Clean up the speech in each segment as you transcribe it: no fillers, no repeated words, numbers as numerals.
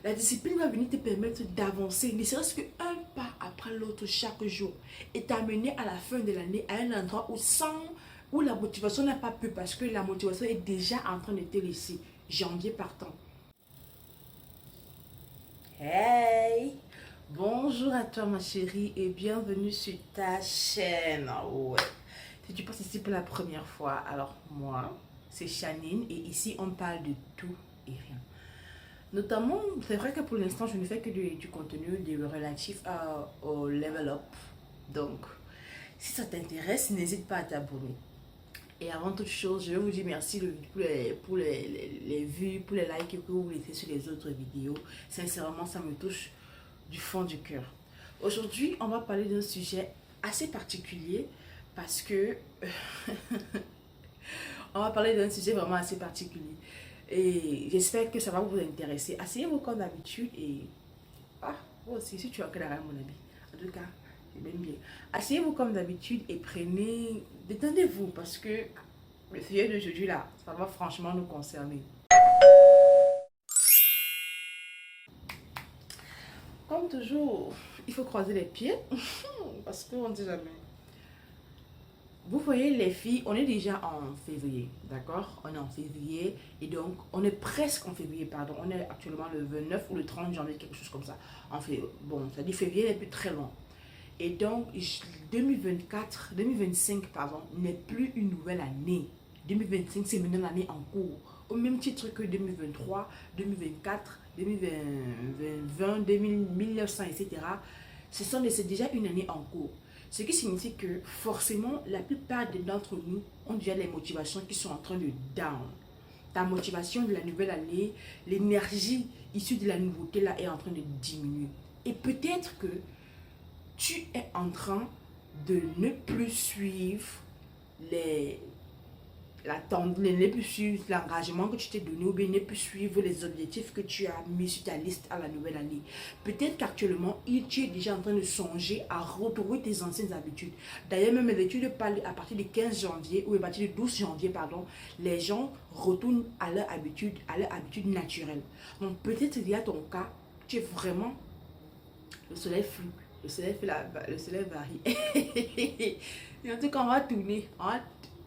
La discipline va venir te permettre d'avancer, ne serait-ce qu'un pas après l'autre chaque jour, et t'amener à la fin de l'année à un endroit où la motivation n'a pas pu, parce que la motivation est déjà en train de te laisser. Janvier partant. Hey! Bonjour à toi ma chérie et bienvenue sur ta chaîne. Ouais. Si tu passes ici pour la première fois, alors moi, c'est Shanine et ici on parle de tout et rien. Notamment, c'est vrai que pour l'instant, je ne fais que du contenu relatif au level up. Donc, si ça t'intéresse, n'hésite pas à t'abonner. Et avant toute chose, je vais vous dire merci pour les vues, pour les likes que vous laissez sur les autres vidéos. Sincèrement, ça me touche du fond du cœur. Aujourd'hui, on va parler d'un sujet assez particulier parce que on va parler d'un sujet vraiment assez particulier. Et j'espère que ça va vous intéresser. Asseyez-vous comme d'habitude et... Ah, moi aussi, si tu as que la mon avis. En tout cas, c'est bien bien. Asseyez-vous comme d'habitude et prenez... Détendez-vous parce que le sujet d'aujourd'hui là, ça va franchement nous concerner. Comme toujours, il faut croiser les pieds parce qu'on ne sait jamais. Vous voyez les filles, on est déjà en février, d'accord? On est en février et donc on est presque en février, pardon. On est actuellement le 29 ou le 30 janvier, quelque chose comme ça. En fait, bon, ça dit février n'est plus très loin. Et donc 2025, pardon, n'est plus une nouvelle année. 2025, c'est maintenant l'année en cours. Au même titre que 2023, 2024, 2020, 1900, etc. C'est déjà une année en cours. Ce qui signifie que forcément, la plupart d'entre nous ont déjà les motivations qui sont en train de down. Ta motivation de la nouvelle année, l'énergie issue de la nouveauté là est en train de diminuer. Et peut-être que tu es en train de ne plus suivre ne plus suivre l'engagement que tu t'es donné ou bien ne plus suivre les objectifs que tu as mis sur ta liste à la nouvelle année. Peut-être qu'actuellement, tu es déjà en train de songer à retrouver tes anciennes habitudes. D'ailleurs, même les études parlent à partir du 15 janvier ou à partir du 12 janvier, pardon, les gens retournent à leur habitude naturelle. Donc peut-être il y a ton cas, tu es vraiment, le soleil flou. Le soleil varie. Et en tout cas, on va tourner.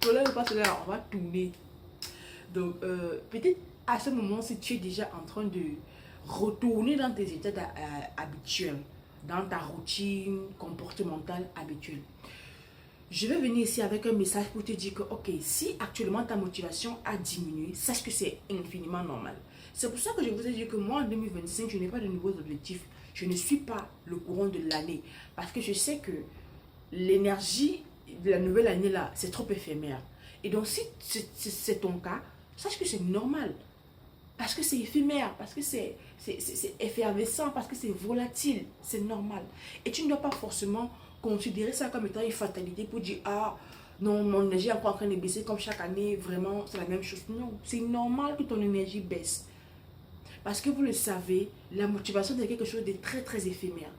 Soleil ou pas soleil, on va tourner. Donc, peut-être à ce moment, si tu es déjà en train de retourner dans tes états habituels, dans ta routine comportementale habituelle, je vais venir ici avec un message pour te dire que, ok, si actuellement ta motivation a diminué, sache que c'est infiniment normal. C'est pour ça que je vous ai dit que moi, en 2025, je n'ai pas de nouveaux objectifs. Je ne suis pas le courant de l'année. Parce que je sais que l'énergie de la nouvelle année là, c'est trop éphémère. Et donc, si c'est ton cas, sache que c'est normal. Parce que c'est éphémère, parce que c'est effervescent, parce que c'est volatile, c'est normal. Et tu ne dois pas forcément considérer ça comme étant une fatalité pour dire, ah, non, mon énergie est encore en train de baisser comme chaque année, vraiment, c'est la même chose. Non, c'est normal que ton énergie baisse. Parce que vous le savez, la motivation est quelque chose de très, très éphémère.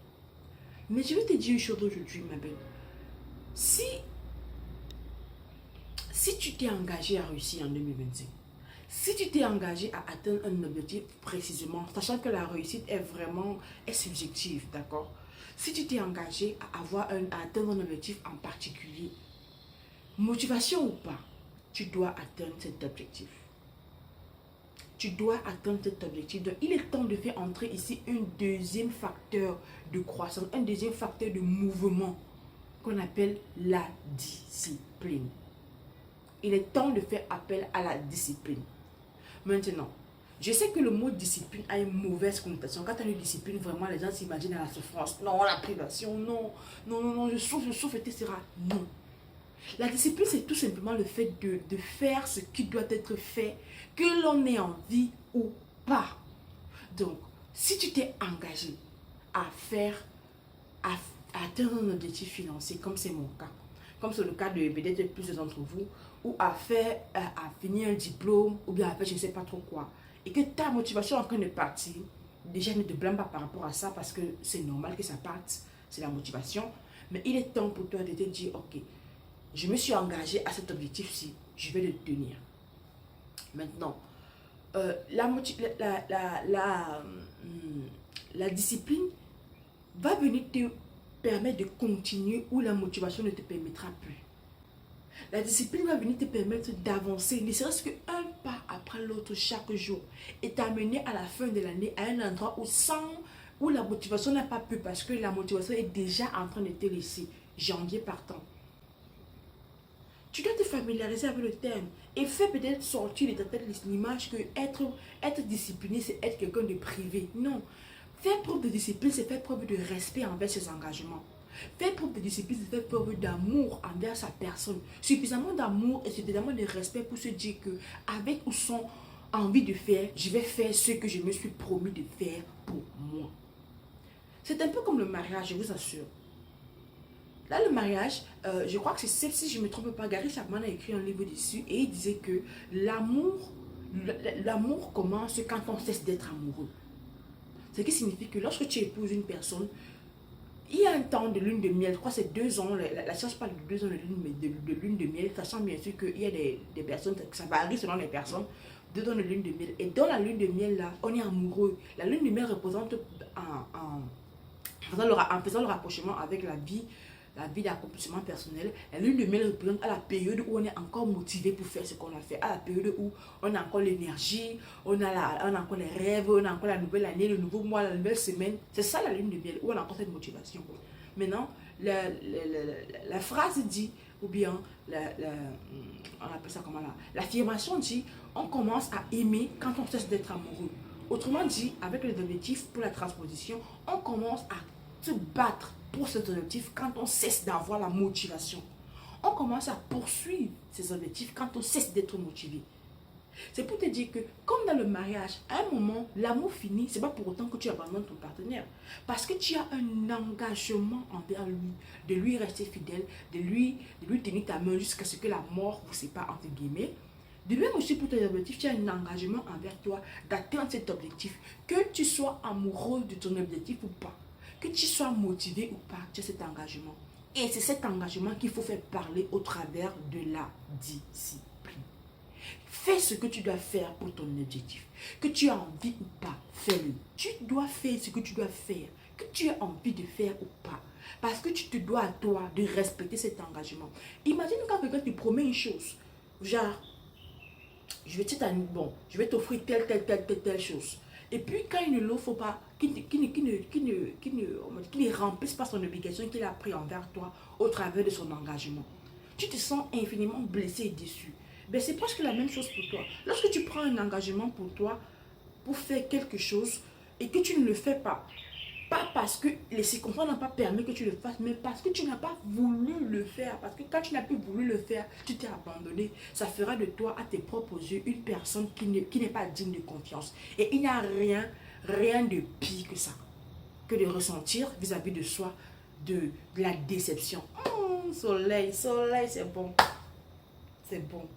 Mais je vais te dire une chose aujourd'hui, ma belle. Si, si tu t'es engagé à réussir en 2025, si tu t'es engagé à atteindre un objectif précisément, sachant que la réussite est subjective, d'accord? Si tu t'es engagé à atteindre un objectif en particulier, motivation ou pas, tu dois atteindre cet objectif. Tu dois atteindre cet objectif. Donc, il est temps de faire entrer ici un deuxième facteur de croissance, un deuxième facteur de mouvement qu'on appelle la discipline. Il est temps de faire appel à la discipline. Maintenant, je sais que le mot discipline a une mauvaise connotation. Quand tu as une discipline, vraiment, les gens s'imaginent à la souffrance. Non, la privation, non, non, non, non, je souffre, etc. Non. La discipline, c'est tout simplement le fait de faire ce qui doit être fait, que l'on ait envie ou pas. Donc, si tu t'es engagé à à atteindre un objectif financier, comme c'est mon cas, comme c'est le cas de peut-être plusieurs d'entre vous, ou à finir un diplôme, ou bien à faire je ne sais pas trop quoi, et que ta motivation est en train de partir, déjà ne te blâme pas par rapport à ça, parce que c'est normal que ça parte, c'est la motivation, mais il est temps pour toi de te dire, ok, je me suis engagé à cet objectif-ci, je vais le tenir. Maintenant, la discipline va venir te permettre de continuer où la motivation ne te permettra plus. La discipline va venir te permettre d'avancer, ne serait-ce qu'un pas après l'autre chaque jour, et t'amener à la fin de l'année à un endroit où la motivation n'a pas pu, parce que la motivation est déjà en train de te laisser, janvier partant. Tu dois te familiariser avec le terme et fais peut-être sortir de ta tête l'image que être discipliné, c'est être quelqu'un de privé. Non. Faire preuve de discipline, c'est faire preuve de respect envers ses engagements. Faire preuve de discipline, c'est faire preuve d'amour envers sa personne. Suffisamment d'amour et suffisamment de respect pour se dire que, avec ou sans envie de faire, je vais faire ce que je me suis promis de faire pour moi. C'est un peu comme le mariage, je vous assure. Là, le mariage, je crois que c'est, si je ne me trompe pas, Gary Chapman a écrit un livre dessus et il disait que l'amour commence quand on cesse d'être amoureux. Ce qui signifie que lorsque tu épouses une personne, il y a un temps de lune de miel, je crois que c'est 2 ans, la science parle de 2 ans de lune de miel, sachant bien sûr qu'il y a des personnes, ça varie selon les personnes, 2 ans de lune de miel. Et dans la lune de miel, là, on est amoureux. La lune de miel représente, en faisant le rapprochement avec la vie d'accomplissement personnel, la lune de miel représente à la période où on est encore motivé pour faire ce qu'on a fait, à la période où on a encore l'énergie, on a encore les rêves, on a encore la nouvelle année, le nouveau mois, la nouvelle semaine. C'est ça la lune de miel, où on a encore cette motivation. Maintenant, la phrase dit, ou bien on appelle ça comment là, l'affirmation dit, on commence à aimer quand on cesse d'être amoureux. Autrement dit, avec les objectifs pour la transposition, on commence à se battre pour cet objectif quand on cesse d'avoir la motivation. On commence à poursuivre ces objectifs quand on cesse d'être motivé. C'est pour te dire que, comme dans le mariage, à un moment, l'amour finit, c'est pas pour autant que tu abandonnes ton partenaire. Parce que tu as un engagement envers lui, de lui rester fidèle, de lui tenir ta main jusqu'à ce que la mort vous sépare, entre guillemets. De même aussi pour tes objectifs, tu as un engagement envers toi d'atteindre cet objectif. Que tu sois amoureux de ton objectif ou pas, que tu sois motivé ou pas, tu as cet engagement. Et c'est cet engagement qu'il faut faire parler au travers de la discipline. Fais ce que tu dois faire pour ton objectif. Que tu as envie ou pas, fais-le. Tu dois faire ce que tu dois faire. Que tu aies envie de faire ou pas. Parce que tu te dois à toi de respecter cet engagement. Imagine quand quelqu'un te promet une chose. Genre, je vais t'offrir telle chose. Et puis quand il ne l'offre pas, qu'il ne remplisse pas son obligation qu'il a pris envers toi au travers de son engagement, tu te sens infiniment blessé et déçu. Ben, c'est presque la même chose pour toi. Lorsque tu prends un engagement pour toi, pour faire quelque chose, et que tu ne le fais pas parce que les circonstances n'ont pas permis que tu le fasses, mais parce que tu n'as pas voulu le faire. Parce que quand tu n'as plus voulu le faire, tu t'es abandonné. Ça fera de toi, à tes propres yeux, une personne qui n'est pas digne de confiance. Et il n'y a rien de pire que ça, que de ressentir vis-à-vis de soi de la déception. Soleil, c'est bon. C'est bon.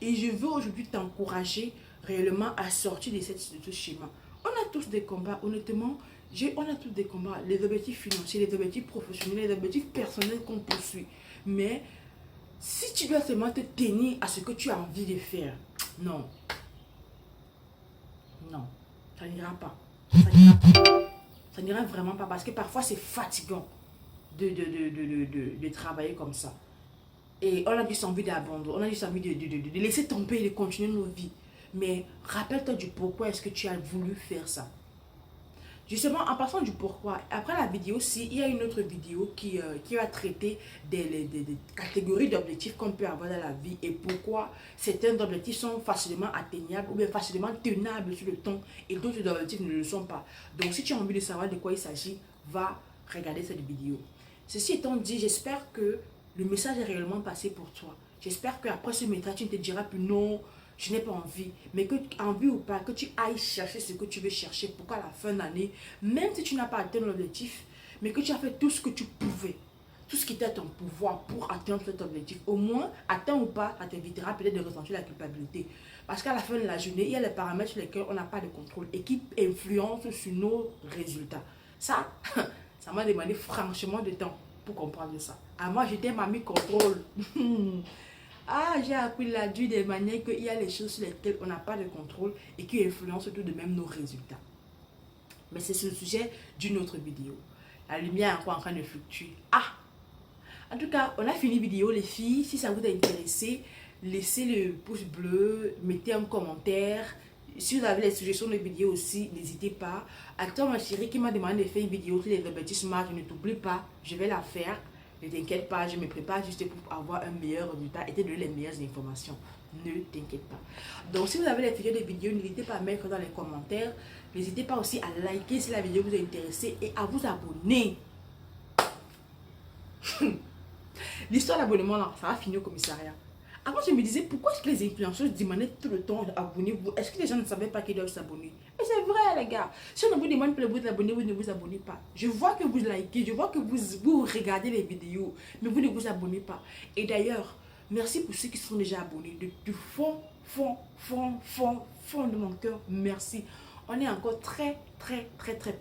Et je veux aujourd'hui t'encourager réellement à sortir de ce schéma. On a tous des combats, honnêtement. On a tous des combats, les objectifs financiers, les objectifs professionnels, les objectifs personnels qu'on poursuit. Mais si tu dois seulement te tenir à ce que tu as envie de faire, non, ça n'ira pas. Ça n'ira vraiment pas parce que parfois c'est fatigant de travailler comme ça. Et on a juste envie d'abandonner, on a juste envie de laisser tomber et de continuer nos vies. Mais rappelle-toi du pourquoi est-ce que tu as voulu faire ça. Justement, en passant du pourquoi, après la vidéo, il y a une autre vidéo qui va traiter des catégories d'objectifs qu'on peut avoir dans la vie et pourquoi certains objectifs sont facilement atteignables ou bien facilement tenables sur le temps et d'autres objectifs ne le sont pas. Donc, si tu as envie de savoir de quoi il s'agit, va regarder cette vidéo. Ceci étant dit, j'espère que le message est réellement passé pour toi. J'espère qu'après ce message, tu ne te diras plus non, je n'ai pas envie, mais que envie ou pas, que tu ailles chercher ce que tu veux chercher pour qu'à la fin d'année, même si tu n'as pas atteint l'objectif, mais que tu as fait tout ce que tu pouvais, tout ce qui était à ton pouvoir pour atteindre cet objectif. Au moins, atteint ou pas, ça t'évitera peut-être de ressentir la culpabilité. Parce qu'à la fin de la journée, il y a les paramètres sur lesquels on n'a pas de contrôle et qui influencent sur nos résultats. Ça, ça m'a demandé franchement de temps pour comprendre ça. À moi, j'étais mamie contrôle. Ah, j'ai appris là dû des manières qu'il y a les choses sur lesquelles on n'a pas de contrôle et qui influencent tout de même nos résultats. Mais c'est le sujet d'une autre vidéo. La lumière est encore en train de fluctuer. Ah! En tout cas, on a fini la vidéo, les filles. Si ça vous a intéressé, laissez le pouce bleu, mettez un commentaire. Si vous avez des suggestions de vidéos aussi, n'hésitez pas. Actuellement, ma chérie qui m'a demandé de faire une vidéo sur les revêtissements, je ne t'oublie pas, je vais la faire. Ne t'inquiète pas, je me prépare juste pour avoir un meilleur résultat et te donner les meilleures informations. Ne t'inquiète pas. Donc, si vous avez des suggestions de vidéos, n'hésitez pas à mettre dans les commentaires. N'hésitez pas aussi à liker si la vidéo vous a intéressé et à vous abonner. L'histoire d'abonnement, là, ça va finir au commissariat. Avant, je me disais, pourquoi est-ce que les influenceurs demandaient tout le temps abonnez-vous? Est-ce que les gens ne savaient pas qu'ils doivent s'abonner? Mais c'est vrai, les gars. Si on ne vous demande pas de vous abonner, vous ne vous abonnez pas. Je vois que vous likez, je vois que vous regardez les vidéos, mais vous ne vous abonnez pas. Et d'ailleurs, merci pour ceux qui sont déjà abonnés. Du fond de mon cœur, merci. On est encore très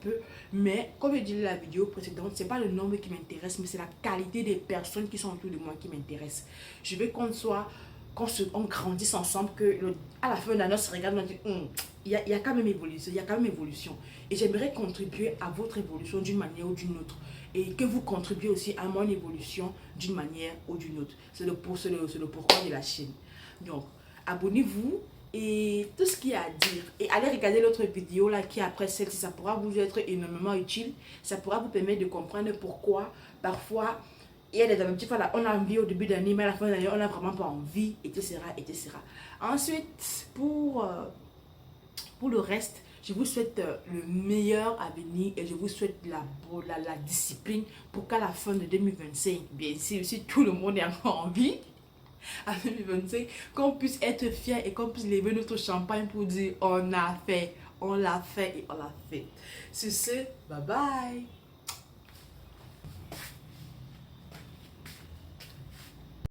peu, mais comme je disais dans la vidéo précédente, c'est pas le nombre qui m'intéresse, mais c'est la qualité des personnes qui sont autour de moi qui m'intéresse. Je veux qu'on grandisse ensemble, à la fin de l'année, on se regarde, on dit, il y a quand même évolution, et j'aimerais contribuer à votre évolution d'une manière ou d'une autre, et que vous contribuez aussi à mon évolution d'une manière ou d'une autre. C'est le pourquoi de la chaîne. Donc, abonnez-vous. Et tout ce qu'il y a à dire, et allez regarder l'autre vidéo là qui est après celle-ci, ça pourra vous être énormément utile, ça pourra vous permettre de comprendre pourquoi parfois il y a des objectifs là, on a envie au début d'année, mais à la fin de l'année on n'a vraiment pas envie, etc. Ensuite, pour le reste, je vous souhaite le meilleur avenir et je vous souhaite la discipline pour qu'à la fin de 2025, bien sûr, si tout le monde est encore en vie, à 2025, qu'on puisse être fier et qu'on puisse lever notre champagne pour dire on a fait, on l'a fait et on l'a fait. Sur ce, bye bye.